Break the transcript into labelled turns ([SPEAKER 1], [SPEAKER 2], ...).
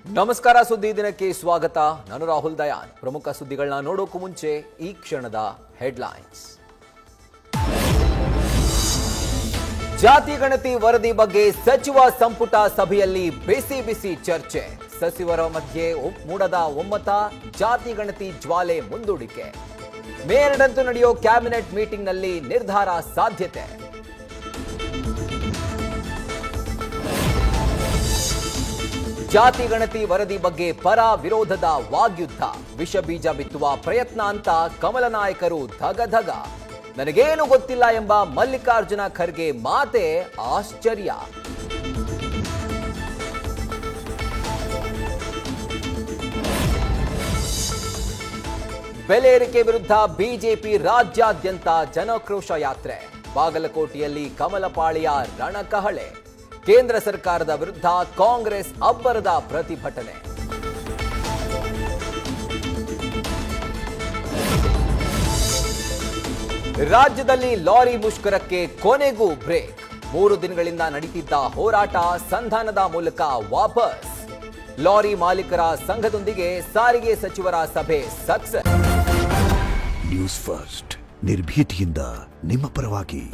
[SPEAKER 1] ನಮಸ್ಕಾರ, ಸುದ್ದಿ ದಿನಕ್ಕೆ ಸ್ವಾಗತ. ನಾನು ರಾಹುಲ್ ದಯಾನ್. ಪ್ರಮುಖ ಸುದ್ದಿಗಳನ್ನ ನೋಡೋಕು ಮುಂಚೆ ಈ ಕ್ಷಣದ ಹೆಡ್ಲೈನ್ಸ್. ಜಾತಿ ಗಣತಿ ವರದಿ ಬಗ್ಗೆ ಸಚಿವ ಸಂಪುಟ ಸಭೆಯಲ್ಲಿ ಬಿಸಿ ಚರ್ಚೆ. ಸಚಿವರ ಮಧ್ಯೆ ಮೂಡದ ಒಮ್ಮತ, ಜಾತಿ ಗಣತಿ ಜ್ವಾಲೆ ಮುಂದೂಡಿಕೆ. ಮೇ 2ರಂದು ನಡೆಯೋ ಕ್ಯಾಬಿನೆಟ್ ಮೀಟಿಂಗ್ನಲ್ಲಿ ನಿರ್ಧಾರ ಸಾಧ್ಯತೆ. ಜಾತಿ ಗಣತಿ ವರದಿ ಬಗ್ಗೆ ಪರ ವಿರೋಧದ ವಾಗ್ಯುದ್ಧ. ವಿಷ ಬೀಜ ಬಿತ್ತುವ ಪ್ರಯತ್ನ ಅಂತ ಕಮಲ ನಾಯಕರು ಧಗಧಗ. ನನಗೇನು ಗೊತ್ತಿಲ್ಲ ಎಂಬ ಮಲ್ಲಿಕಾರ್ಜುನ ಖರ್ಗೆ ಮಾತೆ ಆಶ್ಚರ್ಯ. ಬೆಲೆ ಏರಿಕೆ ವಿರುದ್ಧ ಬಿಜೆಪಿ ರಾಜ್ಯಾದ್ಯಂತ ಜನಾಕ್ರೋಶ ಯಾತ್ರೆ. ಬಾಗಲಕೋಟೆಯಲ್ಲಿ ಕಮಲಪಾಳಿಯ ರಣಕಹಳೆ. ಕೇಂದ್ರ ಸರ್ಕಾರದ ವಿರುದ್ಧ ಕಾಂಗ್ರೆಸ್ ಅಬ್ಬರದ ಪ್ರತಿಭಟನೆ. ರಾಜ್ಯದಲ್ಲಿ ಲಾರಿ ಮುಷ್ಕರಕ್ಕೆ ಕೊನೆಗೂ ಬ್ರೇಕ್. 3 ದಿನಗಳಿಂದ ನಡೀತಿದ್ದ ಹೋರಾಟ ಸಂಧಾನದ ಮೂಲಕ ವಾಪಸ್. ಲಾರಿ ಮಾಲೀಕರ ಸಂಘದೊಂದಿಗೆ ಸಾರಿಗೆ ಸಚಿವರ ಸಭೆ ಸಕ್ಸಸ್.
[SPEAKER 2] ನ್ಯೂಸ್ ಫಸ್ಟ್, ನಿರ್ಭೀತಿಯಿಂದ ನಿಮ್ಮ ಪರವಾಗಿ.